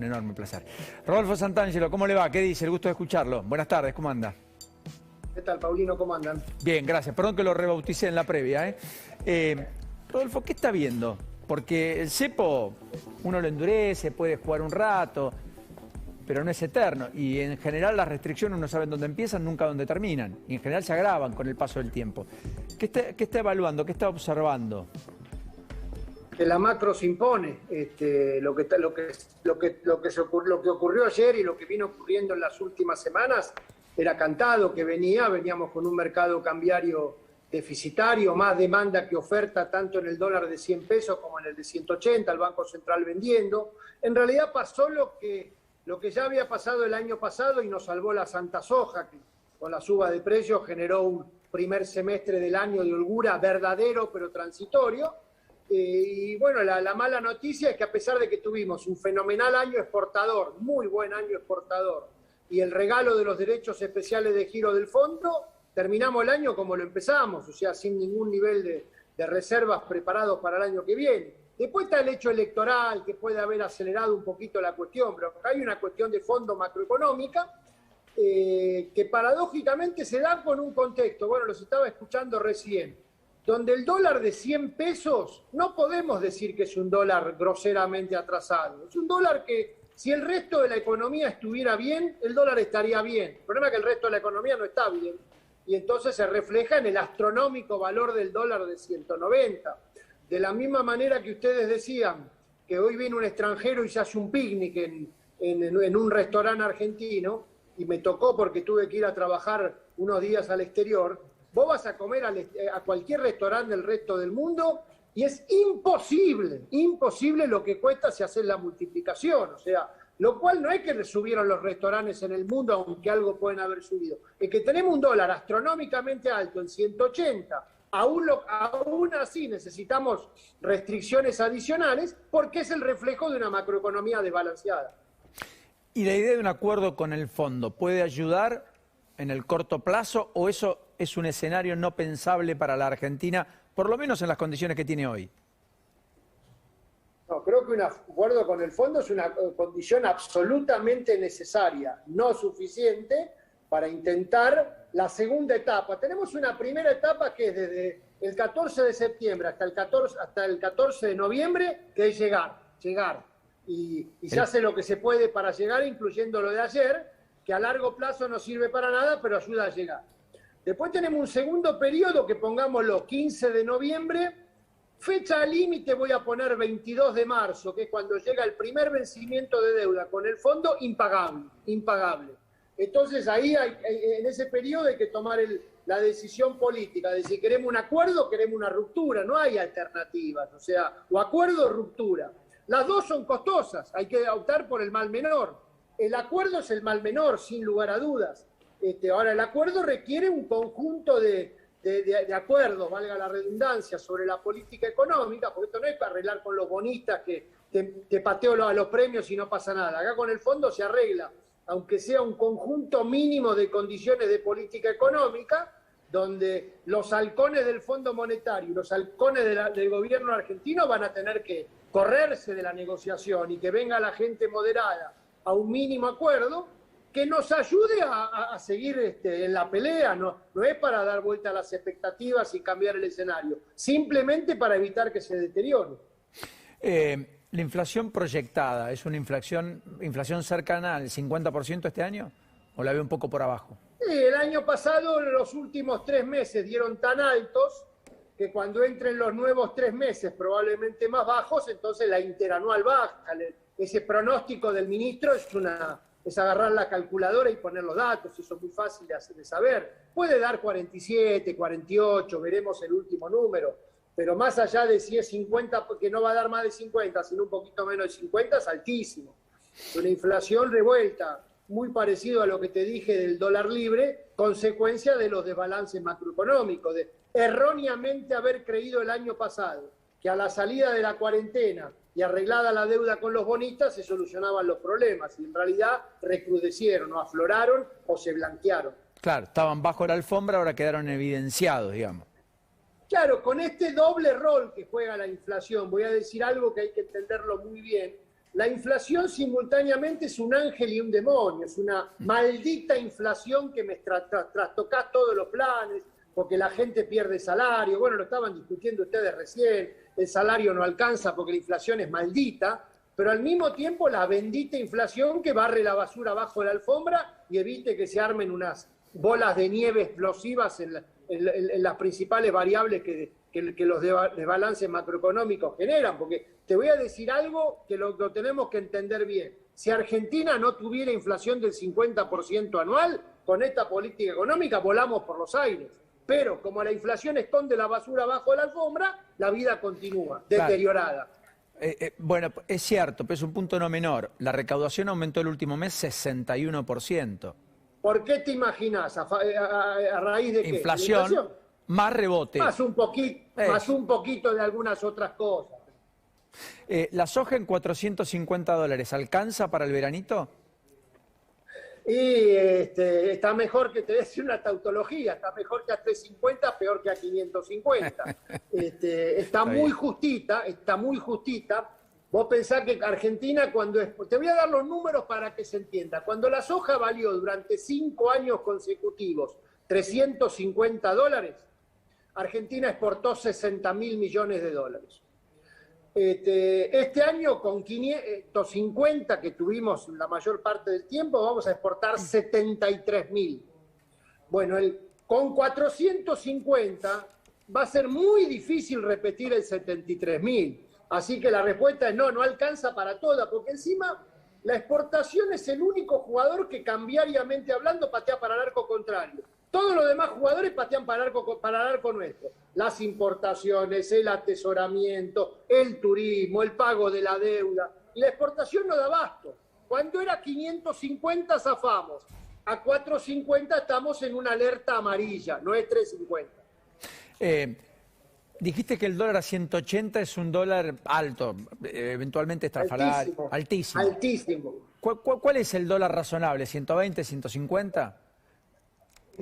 un enorme placer. Rodolfo Santangelo, ¿cómo le va? ¿Qué dice? El gusto de escucharlo. Buenas tardes, ¿cómo anda? ¿Qué tal, Paulino? ¿Cómo andan? Bien, gracias. Perdón que lo rebauticé en la previa, Rodolfo, ¿qué está viendo? Porque el cepo, uno lo endurece, puede jugar un rato, pero no es eterno. Y en general las restricciones no saben dónde empiezan, nunca dónde terminan. Y en general se agravan con el paso del tiempo. ¿Qué está evaluando? ¿Qué está observando? Que la macro se impone. Lo que ocurrió ayer y lo que vino ocurriendo en las últimas semanas era cantado que veníamos con un mercado cambiario deficitario, más demanda que oferta tanto en el dólar de 100 pesos como en el de 180, el Banco Central vendiendo. En realidad pasó lo que ya había pasado el año pasado y nos salvó la Santa Soja, que con la suba de precios generó un primer semestre del año de holgura verdadero pero transitorio. Y bueno, la mala noticia es que a pesar de que tuvimos un fenomenal año exportador, muy buen año exportador, y el regalo de los derechos especiales de giro del fondo, terminamos el año como lo empezamos, o sea, sin ningún nivel de reservas preparados para el año que viene. Después está el hecho electoral, que puede haber acelerado un poquito la cuestión, pero hay una cuestión de fondo macroeconómica que paradójicamente se da con un contexto, bueno, los estaba escuchando recién, donde el dólar de 100 pesos no podemos decir que es un dólar groseramente atrasado, es un dólar que si el resto de la economía estuviera bien, el dólar estaría bien. El problema es que el resto de la economía no está bien y entonces se refleja en el astronómico valor del dólar de 190. De la misma manera que ustedes decían que hoy viene un extranjero y se hace un picnic en un restaurante argentino, y me tocó porque tuve que ir a trabajar unos días al exterior, vos vas a comer a cualquier restaurante del resto del mundo y es imposible lo que cuesta si haces la multiplicación. O sea, lo cual no es que subieron los restaurantes en el mundo, aunque algo pueden haber subido. Es que tenemos un dólar astronómicamente alto en 180. Aún así necesitamos restricciones adicionales porque es el reflejo de una macroeconomía desbalanceada. ¿Y la idea de un acuerdo con el fondo puede ayudar en el corto plazo o eso es un escenario no pensable para la Argentina, por lo menos en las condiciones que tiene hoy? No, creo que un acuerdo con el fondo es una condición absolutamente necesaria, no suficiente para intentar la segunda etapa. Tenemos una primera etapa que es desde el 14 de septiembre hasta el 14 de noviembre, que es llegar. Y se hace lo que se puede para llegar, incluyendo lo de ayer, que a largo plazo no sirve para nada, pero ayuda a llegar. Después tenemos un segundo periodo que pongámoslo 15 de noviembre, fecha límite voy a poner 22 de marzo, que es cuando llega el primer vencimiento de deuda con el fondo, impagable. Entonces ahí en ese periodo hay que tomar la decisión política de si queremos un acuerdo o queremos una ruptura, no hay alternativas, o sea, o acuerdo o ruptura. Las dos son costosas, hay que optar por el mal menor. El acuerdo es el mal menor, sin lugar a dudas. Ahora, el acuerdo requiere un conjunto de acuerdos, valga la redundancia, sobre la política económica, porque esto no es para arreglar con los bonistas que te pateo a los premios y no pasa nada. Acá con el fondo se arregla, aunque sea un conjunto mínimo de condiciones de política económica, donde los halcones del Fondo Monetario y los halcones del gobierno argentino van a tener que correrse de la negociación y que venga la gente moderada a un mínimo acuerdo que nos ayude a seguir en la pelea. No es para dar vuelta a las expectativas y cambiar el escenario, simplemente para evitar que se deteriore. ¿La inflación proyectada es una inflación cercana al 50% este año o la ve un poco por abajo? Sí, el año pasado los últimos 3 meses dieron tan altos que cuando entren los nuevos 3 meses probablemente más bajos, entonces la interanual baja. Ese pronóstico del ministro es agarrar la calculadora y poner los datos, eso es muy fácil de saber. Puede dar 47, 48, veremos el último número, pero más allá de si es 50, porque no va a dar más de 50, sino un poquito menos de 50, es altísimo. Una inflación revuelta, muy parecido a lo que te dije del dólar libre, consecuencia de los desbalances macroeconómicos, de erróneamente haber creído el año pasado que a la salida de la cuarentena y arreglada la deuda con los bonistas se solucionaban los problemas, y en realidad recrudecieron, o afloraron o se blanquearon. Claro, estaban bajo la alfombra, ahora quedaron evidenciados, digamos. Claro, con este doble rol que juega la inflación, voy a decir algo que hay que entenderlo muy bien, La inflación simultáneamente es un ángel y un demonio, es una maldita inflación que me trastoca todos los planes, porque la gente pierde salario. Bueno, lo estaban discutiendo ustedes recién, el salario no alcanza porque la inflación es maldita, pero al mismo tiempo la bendita inflación que barre la basura bajo la alfombra y evite que se armen unas bolas de nieve explosivas en las principales variables que los desbalances macroeconómicos generan. Porque te voy a decir algo que lo tenemos que entender bien. Si Argentina no tuviera inflación del 50% anual, con esta política económica volamos por los aires. Pero como la inflación esconde la basura bajo la alfombra, la vida continúa deteriorada. Bueno, es cierto, pero es un punto no menor. La recaudación aumentó el último mes 61%. ¿Por qué te imaginas? ¿A raíz de qué? Inflación, más rebote. Más un poquito de algunas otras cosas. ¿La soja en $450 alcanza para el veranito? Y está mejor que te des una tautología, está mejor que a 350, peor que a 550. Está muy justita, está muy justita. Vos pensás que Argentina te voy a dar los números para que se entienda. Cuando la soja valió durante 5 años consecutivos $350, Argentina exportó 60.000 millones de dólares. Este año con 550 que tuvimos la mayor parte del tiempo vamos a exportar 73.000. Bueno, con 450 va a ser muy difícil repetir el 73.000. Así que la respuesta es no alcanza para toda, porque encima la exportación es el único jugador que cambiariamente hablando patea para el arco contrario. Todos los demás jugadores patean para el arco nuestro. Las importaciones, el atesoramiento, el turismo, el pago de la deuda. Y la exportación no da abasto. Cuando era 550 zafamos. A 450 estamos en una alerta amarilla, no es 350. Dijiste que el dólar a 180 es un dólar alto, eventualmente estrafalario. Altísimo. Altísimo. ¿Cuál es el dólar razonable? ¿120, 150?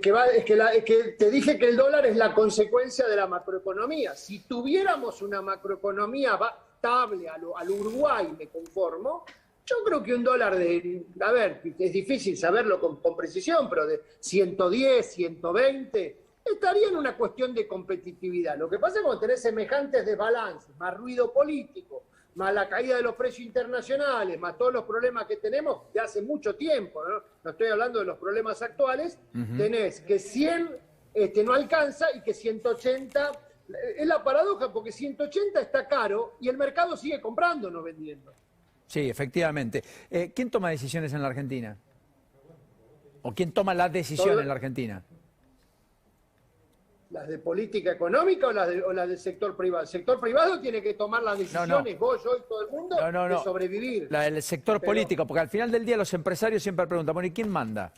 Que te dije que el dólar es la consecuencia de la macroeconomía. Si tuviéramos una macroeconomía estable al Uruguay, me conformo, yo creo que un dólar a ver, es difícil saberlo con precisión, pero de 110, 120, estaría en una cuestión de competitividad. Lo que pasa es que cuando tenés semejantes desbalances, más ruido político, más la caída de los precios internacionales, más todos los problemas que tenemos de hace mucho tiempo, no estoy hablando de los problemas actuales, tenés que 100 no alcanza y que 180, es la paradoja porque 180 está caro y el mercado sigue comprando, no vendiendo. Sí, efectivamente. ¿Quién toma decisiones en la Argentina? ¿O quién toma las decisiones en la Argentina? ¿Las de política económica o las del sector privado? El sector privado tiene que tomar las decisiones, vos, yo y todo el mundo, de sobrevivir. La del sector político, porque al final del día los empresarios siempre preguntan, bueno, ¿y quién manda?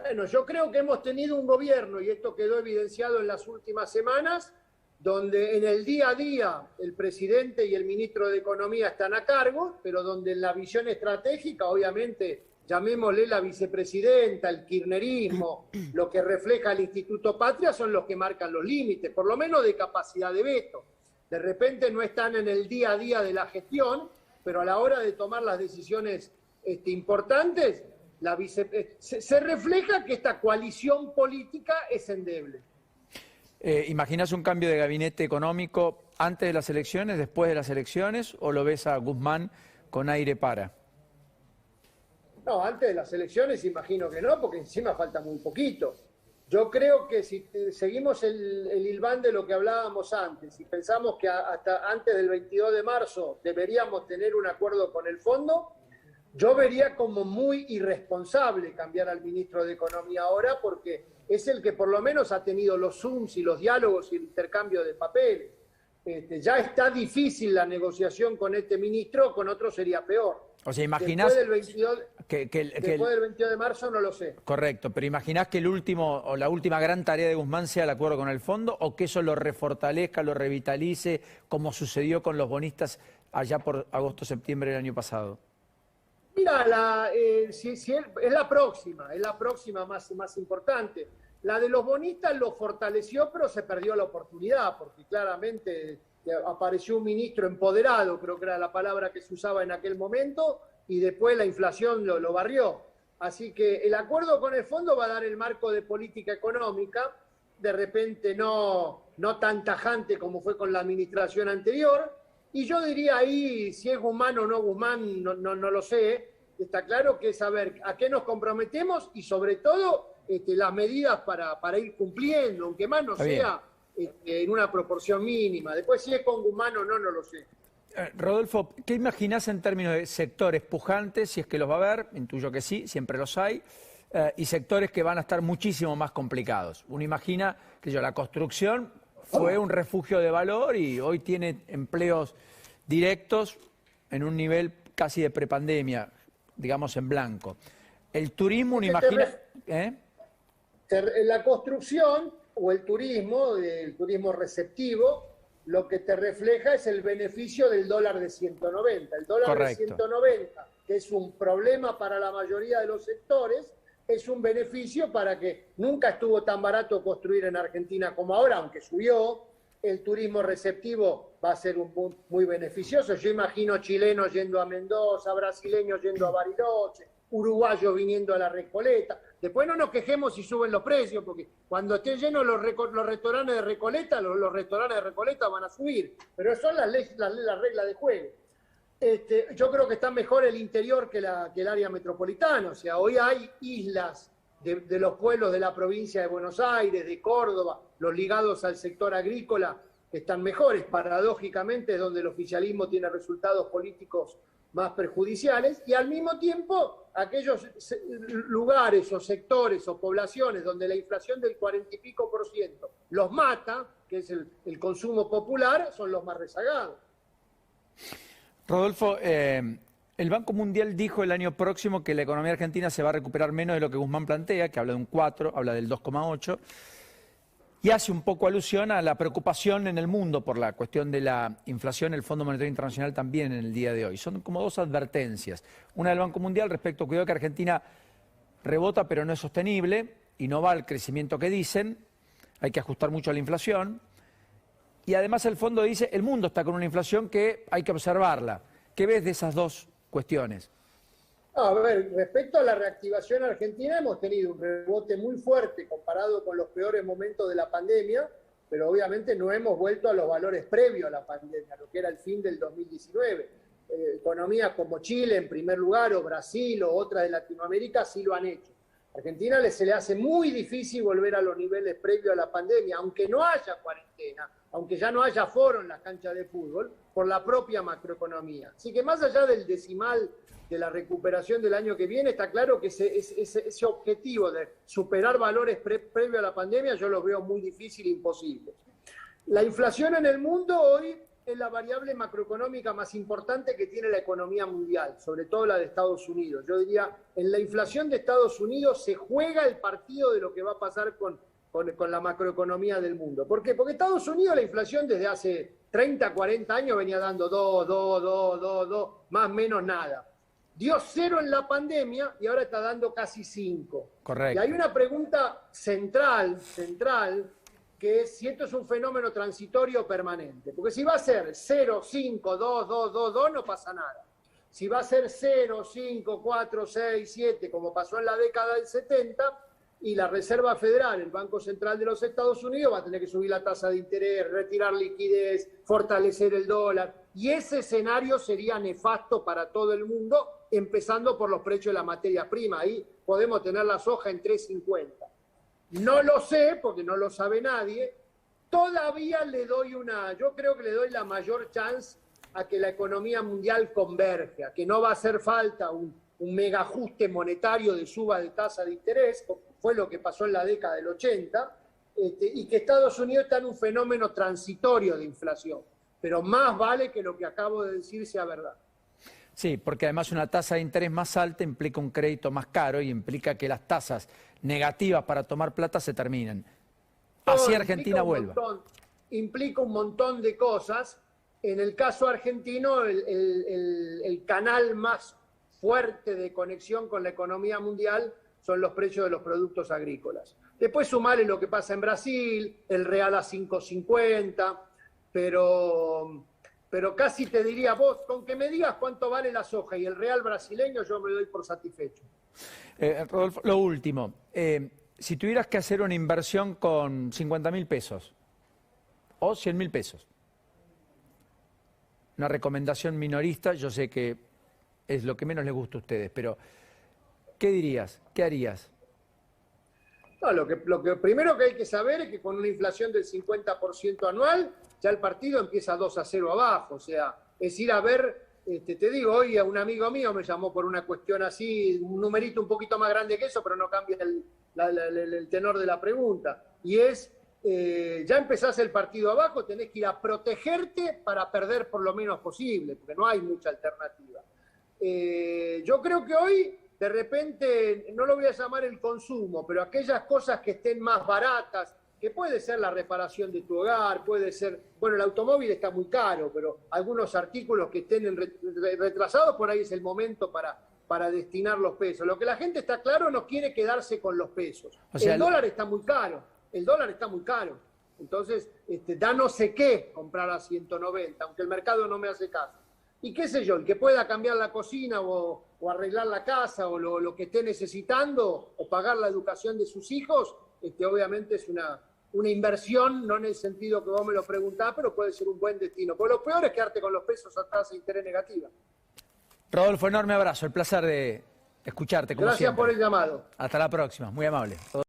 Bueno, yo creo que hemos tenido un gobierno, y esto quedó evidenciado en las últimas semanas, donde en el día a día el presidente y el ministro de Economía están a cargo, pero donde en la visión estratégica, obviamente, llamémosle la vicepresidenta, el kirchnerismo, lo que refleja el Instituto Patria son los que marcan los límites, por lo menos de capacidad de veto. De repente no están en el día a día de la gestión, pero a la hora de tomar las decisiones importantes, se refleja que esta coalición política es endeble. ¿Imaginas un cambio de gabinete económico antes de las elecciones, después de las elecciones, o lo ves a Guzmán con aire para? No, antes de las elecciones imagino que no, porque encima falta muy poquito. Yo creo que si seguimos el hilván de lo que hablábamos antes y pensamos que hasta antes del 22 de marzo deberíamos tener un acuerdo con el fondo, yo vería como muy irresponsable cambiar al ministro de Economía ahora, porque es el que por lo menos ha tenido los Zooms y los diálogos y el intercambio de papeles. Ya está difícil la negociación con este ministro, con otro sería peor. O sea, imaginás después del 22 de marzo no lo sé. Correcto, pero imaginás que la última gran tarea de Guzmán sea el acuerdo con el fondo, o que eso lo refortalezca, lo revitalice, como sucedió con los bonistas allá por agosto-septiembre del año pasado. Mira, es la próxima más importante. La de los bonistas lo fortaleció, pero se perdió la oportunidad, porque claramente que apareció un ministro empoderado, creo que era la palabra que se usaba en aquel momento, y después la inflación lo barrió. Así que el acuerdo con el fondo va a dar el marco de política económica, de repente no tan tajante como fue con la administración anterior, y yo diría ahí, si es Guzmán o no Guzmán, no lo sé, está claro que es saber a qué nos comprometemos y sobre todo las medidas para ir cumpliendo, aunque más no sea en una proporción mínima. Después si es con Guzmán o no lo sé. Rodolfo, ¿qué imaginás en términos de sectores pujantes, si es que los va a haber? Intuyo que sí, siempre los hay, y sectores que van a estar muchísimo más complicados. Uno imagina que la construcción fue un refugio de valor y hoy tiene empleos directos en un nivel casi de prepandemia, digamos en blanco. El turismo, uno imagina... La construcción o el turismo receptivo, lo que te refleja es el beneficio del dólar de 190. El dólar Correcto. de 190, que es un problema para la mayoría de los sectores, es un beneficio para que nunca estuvo tan barato construir en Argentina como ahora, aunque subió. El turismo receptivo va a ser muy beneficioso. Yo imagino chilenos yendo a Mendoza, brasileños yendo a Bariloche, uruguayos viniendo a la Recoleta. Después no nos quejemos si suben los precios, porque cuando estén llenos los restaurantes de Recoleta, los restaurantes de Recoleta van a subir. Pero son las reglas de juego. Yo creo que está mejor el interior que el área metropolitana. O sea, hoy hay islas de los pueblos de la provincia de Buenos Aires, de Córdoba, los ligados al sector agrícola, que están mejores. Paradójicamente es donde el oficialismo tiene resultados políticos más perjudiciales, y al mismo tiempo aquellos lugares o sectores o poblaciones donde la inflación del 40 y pico % los mata, que es el consumo popular, son los más rezagados. Rodolfo, el Banco Mundial dijo el año próximo que la economía argentina se va a recuperar menos de lo que Guzmán plantea, que habla de un 4, habla del 2,8, y hace un poco alusión a la preocupación en el mundo por la cuestión de la inflación, el Fondo Monetario Internacional también en el día de hoy. Son como dos advertencias. Una del Banco Mundial respecto a cuidado que Argentina rebota pero no es sostenible y no va al crecimiento que dicen, hay que ajustar mucho a la inflación. Y además el fondo dice, el mundo está con una inflación que hay que observarla. ¿Qué ves de esas dos cuestiones? A ver, respecto a la reactivación argentina, hemos tenido un rebote muy fuerte comparado con los peores momentos de la pandemia, pero obviamente no hemos vuelto a los valores previos a la pandemia, lo que era el fin del 2019. Economías como Chile, en primer lugar, o Brasil, o otras de Latinoamérica, sí lo han hecho. A Argentina se le hace muy difícil volver a los niveles previos a la pandemia, aunque no haya cuarentena, aunque ya no haya foro en las canchas de fútbol, por la propia macroeconomía. Así que más allá del decimal de la recuperación del año que viene, está claro que ese objetivo de superar valores previo a la pandemia yo lo veo muy difícil e imposible. La inflación en el mundo hoy es la variable macroeconómica más importante que tiene la economía mundial, sobre todo la de Estados Unidos. Yo diría, en la inflación de Estados Unidos se juega el partido de lo que va a pasar con la macroeconomía del mundo. ¿Por qué? Porque Estados Unidos la inflación desde hace 30, 40 años venía dando 2, más o menos nada. Dio 0 en la pandemia y ahora está dando casi 5. Correcto. Y hay una pregunta central, que es si esto es un fenómeno transitorio o permanente. Porque si va a ser 0, 5, 2, no pasa nada. Si va a ser 0, 5, 4, 6, 7, como pasó en la década del 70, y la Reserva Federal, el Banco Central de los Estados Unidos, va a tener que subir la tasa de interés, retirar liquidez, fortalecer el dólar. Y ese escenario sería nefasto para todo el mundo, empezando por los precios de la materia prima. Ahí podemos tener la soja en 3.50. No lo sé, porque no lo sabe nadie. Todavía yo creo que le doy la mayor chance a que la economía mundial converja, que no va a hacer falta un mega ajuste monetario de suba de tasa de interés, fue lo que pasó en la década del 80, y que Estados Unidos está en un fenómeno transitorio de inflación. Pero más vale que lo que acabo de decir sea verdad. Sí, porque además una tasa de interés más alta implica un crédito más caro y implica que las tasas negativas para tomar plata se terminen. Así Argentina vuelva. Implica un montón de cosas. En el caso argentino, el canal más fuerte de conexión con la economía mundial son los precios de los productos agrícolas. Después sumarle lo que pasa en Brasil, el real a 5.50, pero casi te diría vos, con que me digas cuánto vale la soja y el real brasileño, yo me doy por satisfecho. Rodolfo, lo último, si tuvieras que hacer una inversión con 50.000 pesos o 100.000 pesos, una recomendación minorista, yo sé que es lo que menos les gusta a ustedes, pero ¿qué dirías? ¿Qué harías? No, lo que primero que hay que saber es que con una inflación del 50% anual, ya el partido empieza 2-0 abajo. O sea, es ir a ver, te digo, hoy a un amigo mío me llamó por una cuestión así, un numerito un poquito más grande que eso, pero no cambia el tenor de la pregunta. Y es, ya empezás el partido abajo, tenés que ir a protegerte para perder por lo menos posible, porque no hay mucha alternativa. Yo creo que hoy, de repente, no lo voy a llamar el consumo, pero aquellas cosas que estén más baratas, que puede ser la reparación de tu hogar, puede ser, bueno, el automóvil está muy caro, pero algunos artículos que estén retrasados, por ahí es el momento para destinar los pesos. Lo que la gente está claro, no quiere quedarse con los pesos. O sea, el dólar está muy caro, el dólar está muy caro. Entonces, da no sé qué comprar a 190, aunque el mercado no me hace caso. Y qué sé yo, el que pueda cambiar la cocina o arreglar la casa o lo que esté necesitando o pagar la educación de sus hijos, obviamente es una inversión, no en el sentido que vos me lo preguntás, pero puede ser un buen destino. Porque lo peor es quedarte con los pesos a tasa de interés negativa. Rodolfo, enorme abrazo, el placer de escucharte como Gracias siempre. por el llamado. Hasta la próxima, muy amable.